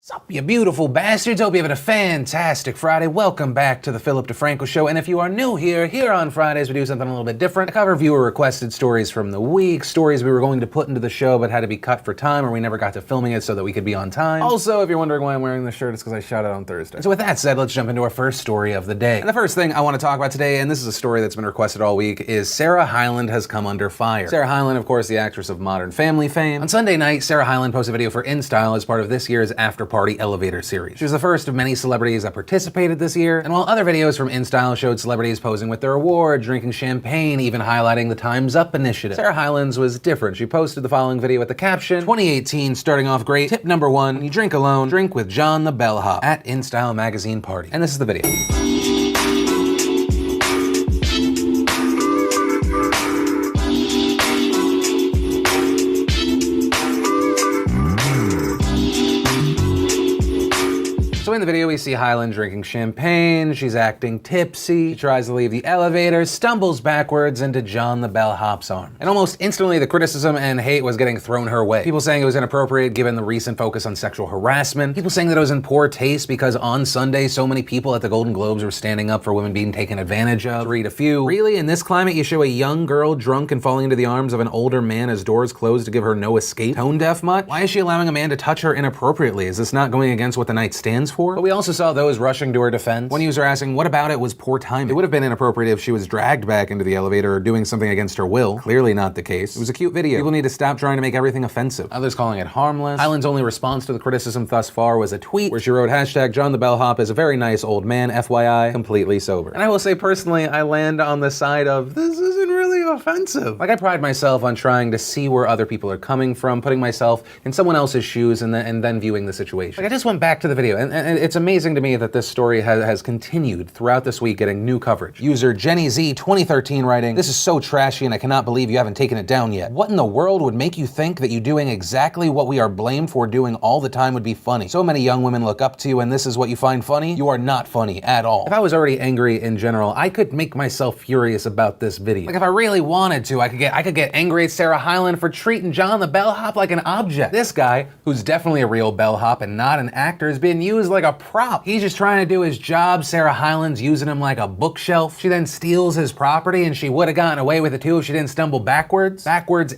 Sup, you beautiful bastards? Hope you're having a fantastic Friday. Welcome back to the Philip DeFranco Show. And if you are new here on Fridays, we do something a little bit different. I cover viewer-requested stories from the week, stories we were going to put into the show but had to be cut for time, or we never got to filming it so that we could be on time. Also, if you're wondering why I'm wearing this shirt, it's because I shot it on Thursday. So with that said, let's jump into our first story of the day. And the first thing I want to talk about today, and this is a story that's been requested all week, is Sarah Hyland has come under fire. Sarah Hyland, of course, the actress of Modern Family fame. On Sunday night, Sarah Hyland posted a video for InStyle as part of this year's After Party Elevator series. She was the first of many celebrities that participated this year, and while other videos from InStyle showed celebrities posing with their award, drinking champagne, even highlighting the Time's Up initiative, Sarah Hyland's was different. She posted the following video with the caption, 2018 starting off great. Tip number 1, when you drink alone, drink with John the Bellhop at InStyle magazine party. And this is the video. So in the video, we see Hyland drinking champagne, she's acting tipsy, she tries to leave the elevator, stumbles backwards into John the Bellhop's arm. And almost instantly, the criticism and hate was getting thrown her way. People saying it was inappropriate given the recent focus on sexual harassment. People saying that it was in poor taste because on Sunday, so many people at the Golden Globes were standing up for women being taken advantage of. To read a few. Really, in this climate, you show a young girl drunk and falling into the arms of an older man as doors close to give her no escape? Tone deaf much? Why is she allowing a man to touch her inappropriately? Is this not going against what the night stands for? But we also saw those rushing to her defense. One user asking, what about it was poor timing? It would have been inappropriate if she was dragged back into the elevator or doing something against her will. Clearly not the case. It was a cute video. People need to stop trying to make everything offensive. Others calling it harmless. Hyland's only response to the criticism thus far was a tweet where she wrote, hashtag John the Bellhop is a very nice old man, FYI, completely sober. And I will say personally, I land on the side of, this isn't really offensive. Like, I pride myself on trying to see where other people are coming from, putting myself in someone else's shoes and then viewing the situation. Like, I just went back to the video and it's amazing to me that this story has continued throughout this week getting new coverage. User Jenny Z 2013 writing, this is so trashy and I cannot believe you haven't taken it down yet. What in the world would make you think that you doing exactly what we are blamed for doing all the time would be funny? So many young women look up to you and this is what you find funny? You are not funny at all. If I was already angry in general, I could make myself furious about this video. Like if I really wanted to, I could get angry at Sarah Hyland for treating John the Bellhop like an object. This guy, who's definitely a real bellhop and not an actor, is being used like a prop. He's just trying to do his job. Sarah Hyland's using him like a bookshelf. She then steals his property and she would have gotten away with it too if she didn't stumble backwards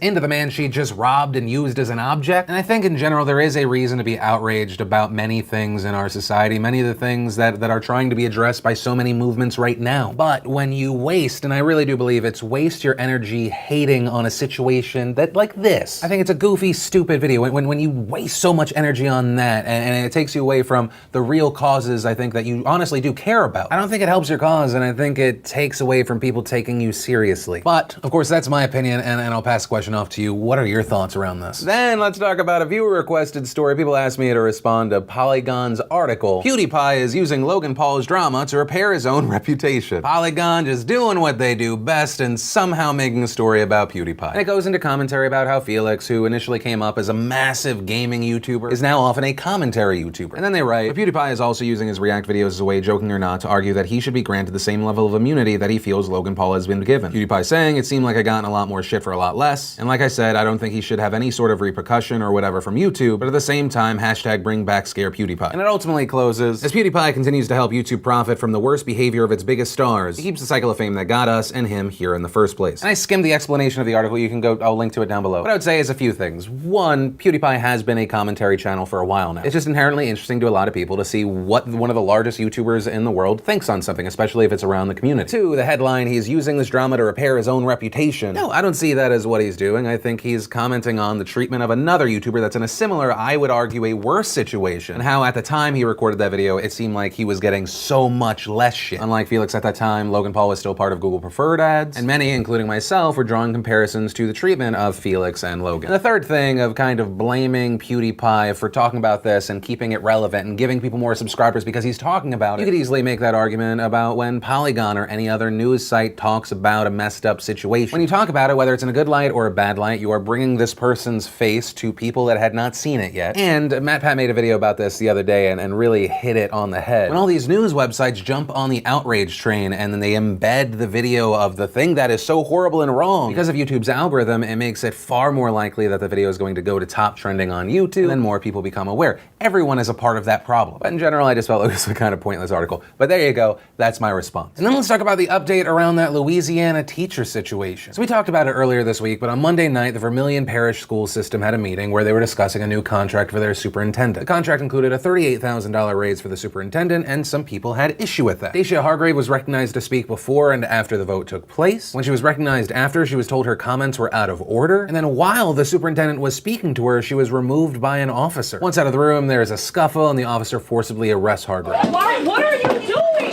into the man she just robbed and used as an object. And I think in general there is a reason to be outraged about many things in our society, many of the things that are trying to be addressed by so many movements right now. But when you waste, and I really do believe it's waste your energy hating on a situation that like this, I think it's a goofy, stupid video. When you waste so much energy on that and it takes you away from the real causes I think that you honestly do care about. I don't think it helps your cause, and I think it takes away from people taking you seriously. But, of course, that's my opinion, and I'll pass the question off to you. What are your thoughts around this? Then let's talk about a viewer-requested story. People asked me to respond to Polygon's article. Pewdiepie is using Logan Paul's drama to repair his own reputation. Polygon just doing what they do best and somehow making a story about Pewdiepie. And it goes into commentary about how Felix, who initially came up as a massive gaming YouTuber, is now often a commentary YouTuber. And then they write, Pewdiepie is also using his React videos as a way, joking or not, to argue that he should be granted the same level of immunity that he feels Logan Paul has been given. Pewdiepie saying, it seemed like I gotten a lot more shit for a lot less, and like I said, I don't think he should have any sort of repercussion or whatever from YouTube, but at the same time, hashtag bring back scare Pewdiepie. And it ultimately closes, as Pewdiepie continues to help YouTube profit from the worst behavior of its biggest stars, he keeps the cycle of fame that got us and him here in the first place. And I skimmed the explanation of the article, you can go, I'll link to it down below. What I would say is a few things. One, Pewdiepie has been a commentary channel for a while now. It's just inherently interesting to a lot of people to see what one of the largest YouTubers in the world thinks on something, especially if it's around the community. Two, the headline, he's using this drama to repair his own reputation. No, I don't see that as what he's doing. I think he's commenting on the treatment of another YouTuber that's in a similar, I would argue, a worse situation, and how at the time he recorded that video, it seemed like he was getting so much less shit. Unlike Felix at that time, Logan Paul was still part of Google Preferred ads, and many, including myself, were drawing comparisons to the treatment of Felix and Logan. And the third thing of kind of blaming PewDiePie for talking about this and keeping it relevant and giving people more subscribers because he's talking about it, you could easily make that argument about when Polygon or any other news site talks about a messed up situation. When you talk about it, whether it's in a good light or a bad light, you are bringing this person's face to people that had not seen it yet. And MatPat made a video about this the other day and really hit it on the head. When all these news websites jump on the outrage train and then they embed the video of the thing that is so so horrible and wrong. Because of YouTube's algorithm, it makes it far more likely that the video is going to go to top trending on YouTube, and then more people become aware. Everyone is a part of that problem. But in general, I just felt it was a kind of pointless article. But there you go, that's my response. And then let's talk about the update around that Louisiana teacher situation. So we talked about it earlier this week, but on Monday night, the Vermilion Parish School System had a meeting where they were discussing a new contract for their superintendent. The contract included a $38,000 raise for the superintendent, and some people had issue with that. Dacia Hargrave was recognized to speak before and after the vote took place. When she was recognized after, she was told her comments were out of order, and then while the superintendent was speaking to her, she was removed by an officer. Once out of the room, there is a scuffle, and the officer forcibly arrests Hargrave. Why? What are you doing?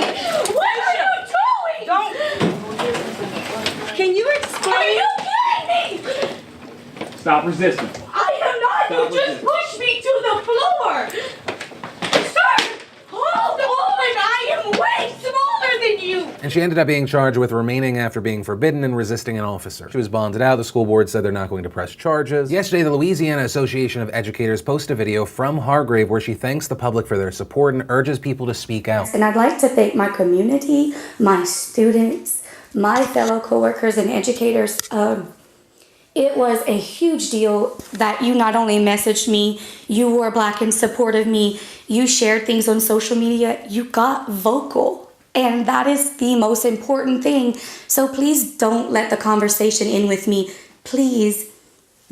What are you doing? Don't. Can you explain? Are you kidding me? Stop resisting. I am not. You just pushed me to the floor. Sir, hold on. I am way smaller than you. And she ended up being charged with remaining after being forbidden and resisting an officer. She was bonded out. The school board said they're not going to press charges. Yesterday, the Louisiana Association of Educators posted a video from Hargrave where she thanks the public for their support and urges people to speak out. And I'd like to thank my community, my students, my fellow coworkers and educators. It was a huge deal that you not only messaged me, you wore black in support of me, you shared things on social media, you got vocal. And that is the most important thing. So please don't let the conversation end with me. Please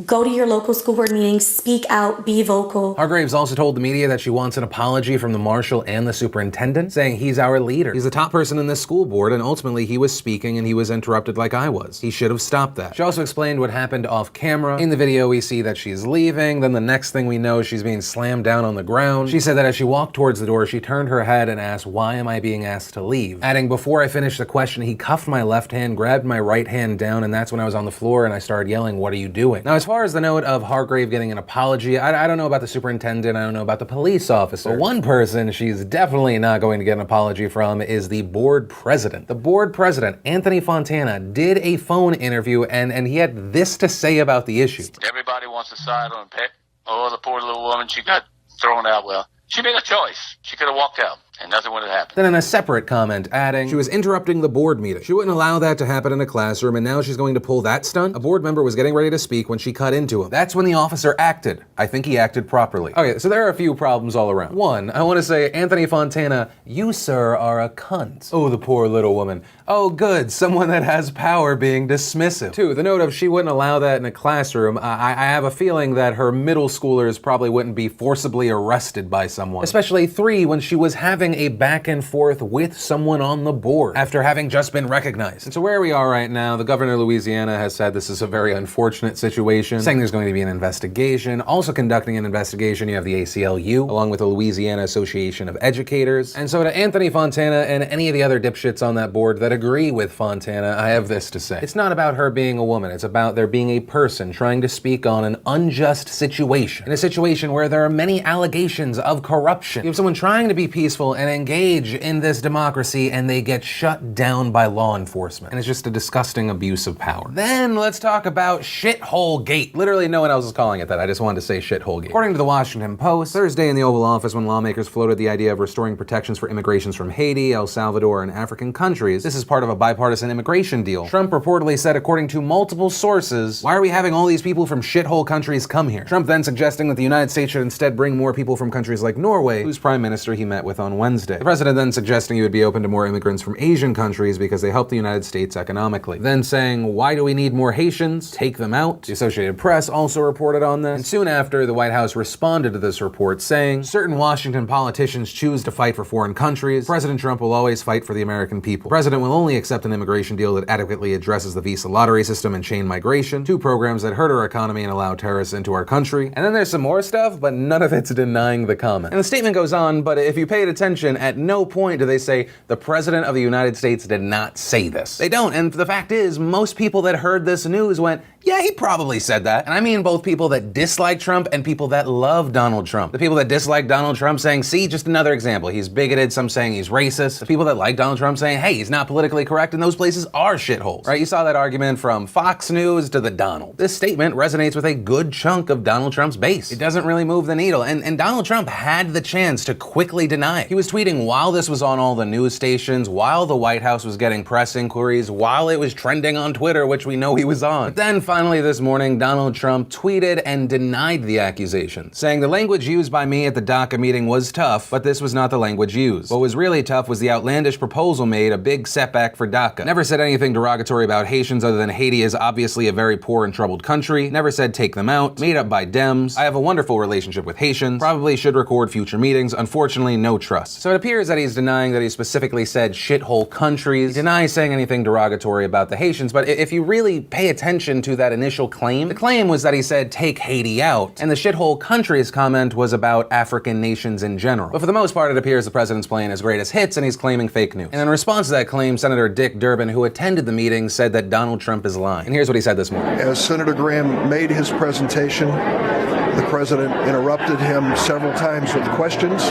go to your local school board meetings, speak out, be vocal. Hargraves also told the media that she wants an apology from the marshal and the superintendent, saying he's our leader. He's the top person in this school board, and ultimately he was speaking and he was interrupted like I was. He should have stopped that. She also explained what happened off camera. In the video, we see that she's leaving. Then the next thing we know, she's being slammed down on the ground. She said that as she walked towards the door, she turned her head and asked, "Why am I being asked to leave?" Adding, "Before I finished the question, he cuffed my left hand, grabbed my right hand down, and that's when I was on the floor and I started yelling, 'What are you doing?'" Now, as far as the note of Hargrave getting an apology, I don't know about the superintendent, I don't know about the police officer. But one person she's definitely not going to get an apology from is the board president. The board president, Anthony Fontana, did a phone interview and he had this to say about the issue. Everybody wants to side on Pet. Oh, the poor little woman, she got thrown out. Well, she made a choice. She could have walked out. And nothing would have happened. Then in a separate comment, adding, she was interrupting the board meeting. She wouldn't allow that to happen in a classroom, and now she's going to pull that stunt? A board member was getting ready to speak when she cut into him. That's when the officer acted. I think he acted properly. Okay, so there are a few problems all around. One, I want to say, Anthony Fontana, you, sir, are a cunt. Oh, the poor little woman. Oh, good, someone that has power being dismissive. Two, the note of she wouldn't allow that in a classroom. I have a feeling that her middle schoolers probably wouldn't be forcibly arrested by someone. Especially three, when she was having a back and forth with someone on the board after having just been recognized. And so where we are right now, the governor of Louisiana has said this is a very unfortunate situation, saying there's going to be an investigation. Also conducting an investigation, you have the ACLU, along with the Louisiana Association of Educators. And so to Anthony Fontana and any of the other dipshits on that board that agree with Fontana, I have this to say. It's not about her being a woman, it's about there being a person trying to speak on an unjust situation. In a situation where there are many allegations of corruption. You have someone trying to be peaceful and engage in this democracy and they get shut down by law enforcement. And it's just a disgusting abuse of power. Then let's talk about Shithole Gate. Literally no one else is calling it that. I just wanted to say Shithole Gate. According to the Washington Post, Thursday in the Oval Office when lawmakers floated the idea of restoring protections for immigrations from Haiti, El Salvador, and African countries, this is part of a bipartisan immigration deal. Trump reportedly said, according to multiple sources, why are we having all these people from shithole countries come here? Trump then suggesting that the United States should instead bring more people from countries like Norway, whose prime minister he met with on Wednesday. The president then suggesting he would be open to more immigrants from Asian countries because they help the United States economically. Then saying, why do we need more Haitians? Take them out. The Associated Press also reported on this. And soon after, the White House responded to this report saying, certain Washington politicians choose to fight for foreign countries. President Trump will always fight for the American people. The president will only accept an immigration deal that adequately addresses the visa lottery system and chain migration, two programs that hurt our economy and allow terrorists into our country. And then there's some more stuff, but none of it's denying the comment. And the statement goes on, but if you paid attention, at no point do they say the president of the United States did not say this. They don't, and the fact is, most people that heard this news went, Yeah, he probably said that. And I mean both people that dislike Trump and people that love Donald Trump. The people that dislike Donald Trump saying, see, just another example, he's bigoted, some saying he's racist. The people that like Donald Trump saying, hey, he's not politically correct, and those places are shitholes, right? You saw that argument from Fox News to the Donald. This statement resonates with a good chunk of Donald Trump's base. It doesn't really move the needle, and Donald Trump had the chance to quickly deny it. He was tweeting while this was on all the news stations, while the White House was getting press inquiries, while it was trending on Twitter, which we know he was on. But then finally this morning, Donald Trump tweeted and denied the accusation, saying the language used by me at the DACA meeting was tough, but this was not the language used. What was really tough was the outlandish proposal made, a big setback for DACA. Never said anything derogatory about Haitians other than Haiti is obviously a very poor and troubled country. Never said take them out. Made up by Dems. I have a wonderful relationship with Haitians. Probably should record future meetings. Unfortunately, no trust. So it appears that he's denying that he specifically said shithole countries. He denies saying anything derogatory about the Haitians, but if you really pay attention to that initial claim, the claim was that he said take Haiti out, and the shithole countries comment was about African nations in general. But for the most part, it appears the president's playing his greatest hits and he's claiming fake news. And in response to that claim, Senator Dick Durbin, who attended the meeting, said that Donald Trump is lying. And here's what he said this morning. As Senator Graham made his presentation, the president interrupted him several times with questions,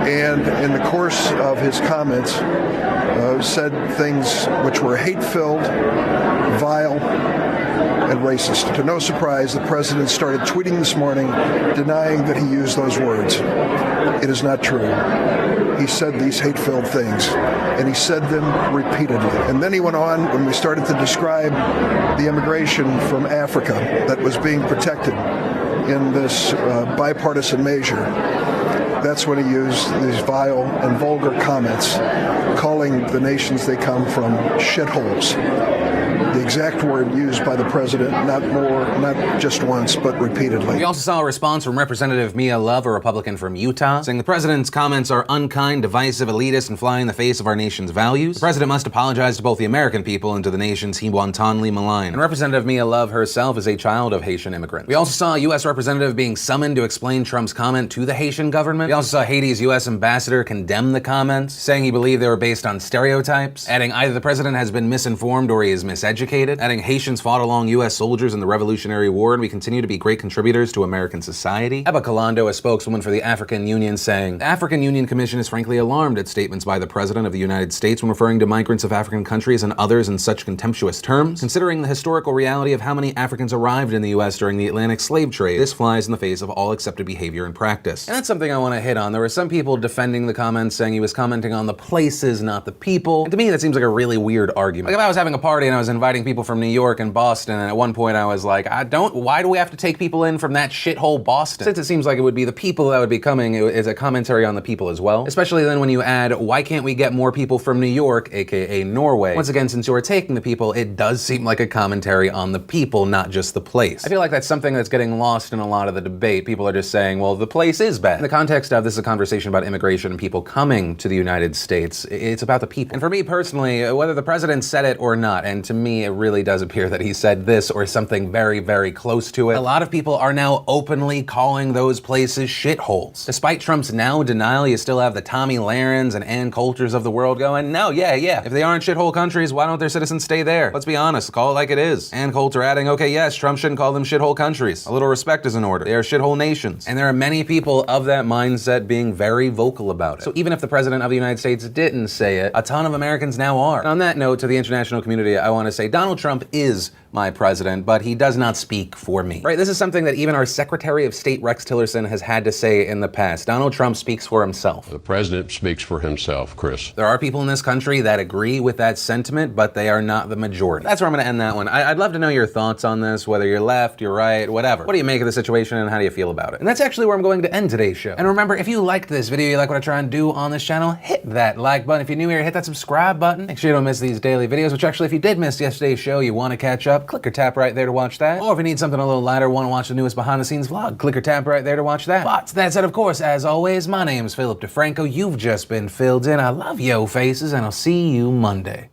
and in the course of his comments, said things which were hate-filled, vile, and racist. To no surprise, the president started tweeting this morning denying that he used those words. It is not true. He said these hate-filled things, and he said them repeatedly. And then he went on when we started to describe the immigration from Africa that was being protected in this bipartisan measure. That's when he used these vile and vulgar comments, calling the nations they come from shitholes. The exact word used by the president, not just once, but repeatedly. We also saw a response from Representative Mia Love, a Republican from Utah, saying the president's comments are unkind, divisive, elitist, and fly in the face of our nation's values. The president must apologize to both the American people and to the nations he wantonly maligned. And Representative Mia Love herself is a child of Haitian immigrants. We also saw a U.S. representative being summoned to explain Trump's comment to the Haitian government. We also saw Haiti's U.S. ambassador condemn the comments, saying he believed they were based on stereotypes, adding either the president has been misinformed or he is miseducated, adding Haitians fought along U.S. soldiers in the Revolutionary War and we continue to be great contributors to American society. Eba Kalando, a spokeswoman for the African Union, saying, the African Union Commission is frankly alarmed at statements by the President of the United States when referring to migrants of African countries and others in such contemptuous terms. Considering the historical reality of how many Africans arrived in the U.S. during the Atlantic slave trade, this flies in the face of all accepted behavior and practice. And that's something I want to hit on. There were some people defending the comments, saying he was commenting on the places, not the people. And to me, that seems like a really weird argument. Like if I was having a party and I was inviting people from New York and Boston, and at one point I was like, why do we have to take people in from that shithole Boston? Since it seems like it would be the people that would be coming, it is a commentary on the people as well. Especially then when you add, why can't we get more people from New York, aka Norway? Once again, since you're taking the people, it does seem like a commentary on the people, not just the place. I feel like that's something that's getting lost in a lot of the debate. People are just saying, well, the place is bad. In the context of this is a conversation about immigration and people coming to the United States, it's about the people. And for me personally, whether the president said it or not, and to me it really does appear that he said this or something very, very close to it, a lot of people are now openly calling those places shitholes. Despite Trump's now denial, you still have the Tommy Lahrens and Ann Coulters of the world going, no, yeah, if they aren't shithole countries, why don't their citizens stay there? Let's be honest, call it like it is. Ann Coulter adding, okay, yes, Trump shouldn't call them shithole countries. A little respect is in order. They are shithole nations. And there are many people of that mindset being very vocal about it. So even if the president of the United States didn't say it, a ton of Americans now are. And on that note, to the international community, I want to say Donald Trump is my president, but he does not speak for me. Right? This is something that even our Secretary of State Rex Tillerson has had to say in the past. Donald Trump speaks for himself. The president speaks for himself, Chris. There are people in this country that agree with that sentiment, but they are not the majority. That's where I'm going to end that one. I'd love to know your thoughts on this, whether you're left, you're right, whatever. What do you make of the situation and how do you feel about it? And that's actually where I'm going to end today's show. And remember, if you liked this video, you like what I try and do on this channel, hit that like button. If you're new here, hit that subscribe button. Make sure you don't miss these daily videos, which actually, if you did miss yesterday's show, you want to catch up, click or tap right there to watch that. Or if you need something a little lighter, want to watch the newest behind the scenes vlog, click or tap right there to watch that. But that said, of course, as always, my name is Philip DeFranco. You've just been filled in. I love yo faces, and I'll see you Monday.